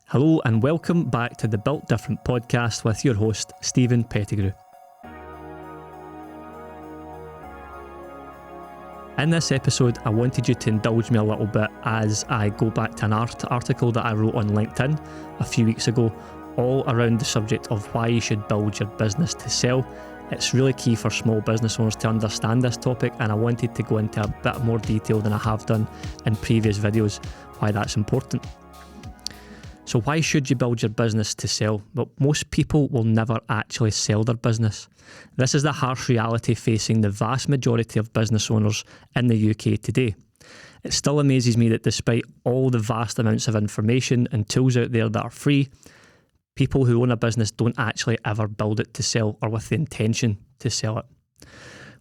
Hello and welcome back to the Built Different podcast with your host, Steven Pettigrew. In this episode, I wanted you to indulge me a little bit as I go back to an article that I wrote on LinkedIn a few weeks ago, all around the subject of why you should build your business to sell. It's really key for small business owners to understand this topic, and I wanted to go into a bit more detail than I have done in previous videos, why that's important. So why should you build your business to sell? Well, most people will never actually sell their business. This is the harsh reality facing the vast majority of business owners in the UK today. It still amazes me that despite all the vast amounts of information and tools out there that are free, people who own a business don't actually ever build it to sell or with the intention to sell it.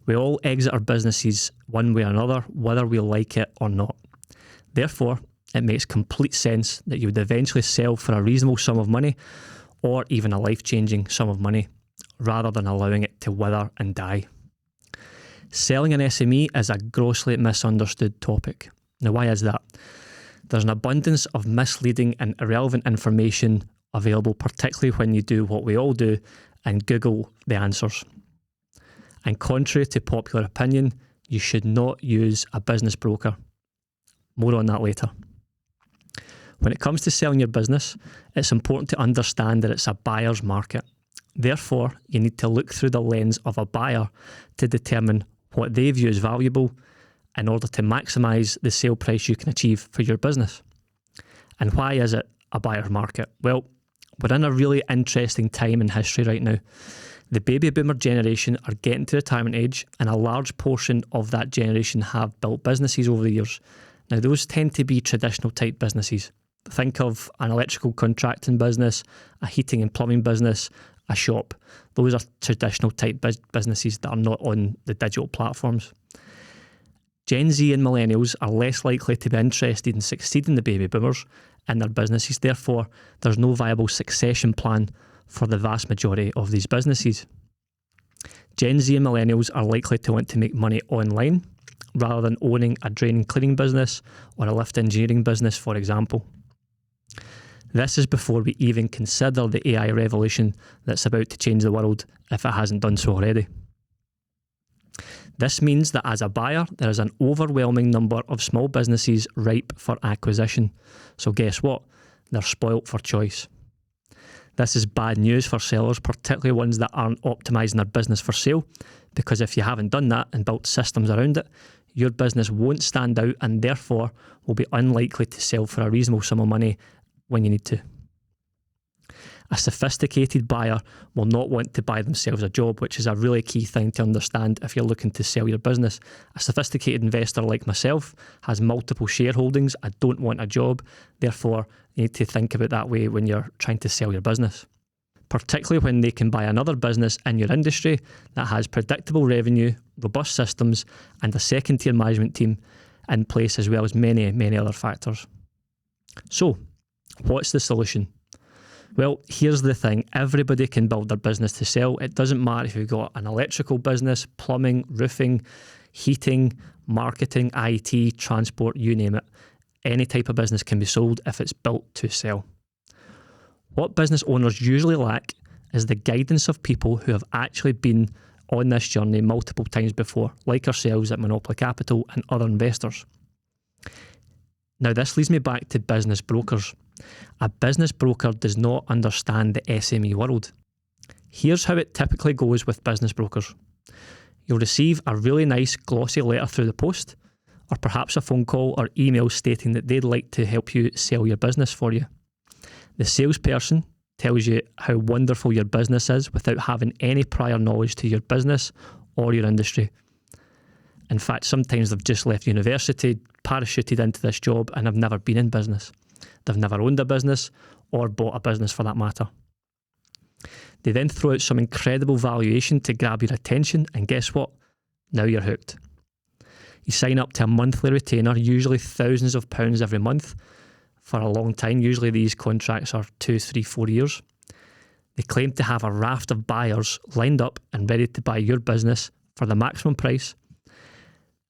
We all exit our businesses one way or another, whether we like it or not. Therefore, it makes complete sense that you would eventually sell for a reasonable sum of money or even a life-changing sum of money, rather than allowing it to wither and die. Selling an SME is a grossly misunderstood topic. Now, why is that? There's an abundance of misleading and irrelevant information available, particularly when you do what we all do and Google the answers. And contrary to popular opinion, you should not use a business broker. More on that later. When it comes to selling your business, it's important to understand that it's a buyer's market. Therefore, you need to look through the lens of a buyer to determine what they view as valuable in order to maximise the sale price you can achieve for your business. And why is it a buyer's market? Well, we're in a really interesting time in history right now. The baby boomer generation are getting to retirement age, and a large portion of that generation have built businesses over the years. Now, those tend to be traditional type businesses. Think of an electrical contracting business, a heating and plumbing business, a shop. Those are traditional type businesses that are not on the digital platforms. Gen Z and millennials are less likely to be interested in succeeding the baby boomers in their businesses. Therefore, there's no viable succession plan for the vast majority of these businesses. Gen Z and millennials are likely to want to make money online rather than owning a drain and cleaning business or a lift engineering business, for example. This is before we even consider the AI revolution that's about to change the world if it hasn't done so already. This means that as a buyer, there is an overwhelming number of small businesses ripe for acquisition. So guess what? They're spoilt for choice. This is bad news for sellers, particularly ones that aren't optimising their business for sale, because if you haven't done that and built systems around it, your business won't stand out and therefore will be unlikely to sell for a reasonable sum of money when you need to. A sophisticated buyer will not want to buy themselves a job, which is a really key thing to understand if you're looking to sell your business. A sophisticated investor like myself has multiple shareholdings. I don't want a job. Therefore, you need to think about that way when you're trying to sell your business. Particularly when they can buy another business in your industry that has predictable revenue, robust systems, and a second-tier management team in place, as well as many, many other factors. So, what's the solution? Well, here's the thing. Everybody can build their business to sell. It doesn't matter if you've got an electrical business, plumbing, roofing, heating, marketing, IT, transport, you name it. Any type of business can be sold if it's built to sell. What business owners usually lack is the guidance of people who have actually been on this journey multiple times before, like ourselves at Monopoly Capital and other investors. Now, this leads me back to business brokers. A business broker does not understand the SME world. Here's how it typically goes with business brokers. You'll receive a really nice glossy letter through the post, or perhaps a phone call or email stating that they'd like to help you sell your business for you. The salesperson tells you how wonderful your business is without having any prior knowledge to your business or your industry. In fact, sometimes they've just left university, parachuted into this job, and have never been in business. They've never owned a business or bought a business for that matter. They then throw out some incredible valuation to grab your attention, and guess what? Now you're hooked. You sign up to a monthly retainer, usually thousands of pounds every month, for a long time. Usually these contracts are 2, 3, 4 years. They claim to have a raft of buyers lined up and ready to buy your business for the maximum price.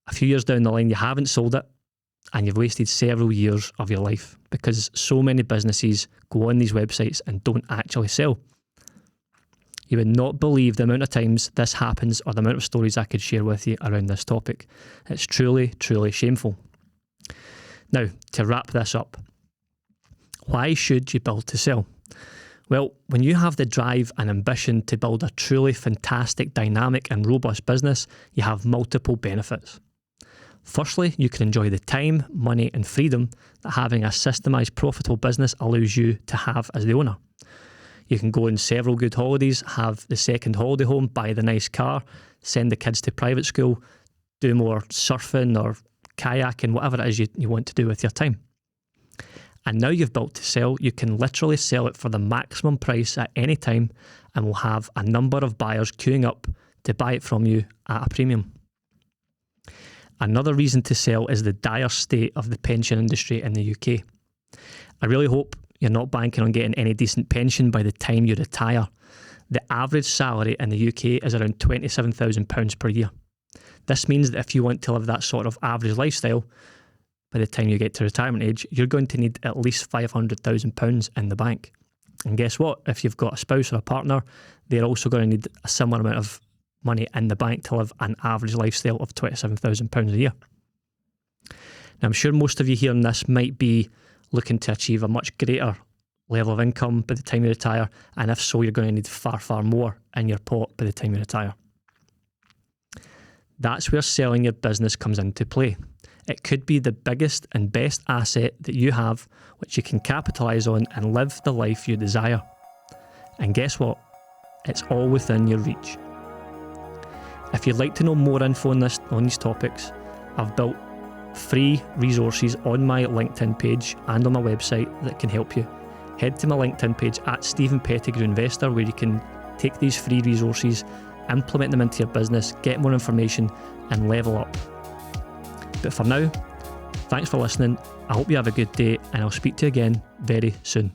A few years down the line, you haven't sold it, and you've wasted several years of your life because so many businesses go on these websites and don't actually sell. You would not believe the amount of times this happens or the amount of stories I could share with you around this topic. It's truly, truly shameful. Now, to wrap this up, why should you build to sell? Well, when you have the drive and ambition to build a truly fantastic, dynamic and robust business, you have multiple benefits. Firstly, you can enjoy the time, money and freedom that having a systemised, profitable business allows you to have as the owner. You can go on several good holidays, have the second holiday home, buy the nice car, send the kids to private school, do more surfing or kayaking, whatever it is you want to do with your time. And now you've built to sell, you can literally sell it for the maximum price at any time and will have a number of buyers queuing up to buy it from you at a premium. Another reason to sell is the dire state of the pension industry in the UK. I really hope you're not banking on getting any decent pension by the time you retire. The average salary in the UK is around £27,000 per year. This means that if you want to live that sort of average lifestyle, by the time you get to retirement age, you're going to need at least £500,000 in the bank. And guess what? If you've got a spouse or a partner, they're also going to need a similar amount of money in the bank to live an average lifestyle of £27,000 a year. Now, I'm sure most of you hearing this might be looking to achieve a much greater level of income by the time you retire, and if so, you're going to need far, far more in your pot by the time you retire. That's where selling your business comes into play. It could be the biggest and best asset that you have, which you can capitalise on and live the life you desire. And guess what? It's all within your reach. If you'd like to know more info on these topics, I've built free resources on my LinkedIn page and on my website that can help you. Head to my LinkedIn page at Steven Pettigrew Investor, where you can take these free resources, implement them into your business, get more information and level up. But for now, thanks for listening. I hope you have a good day and I'll speak to you again very soon.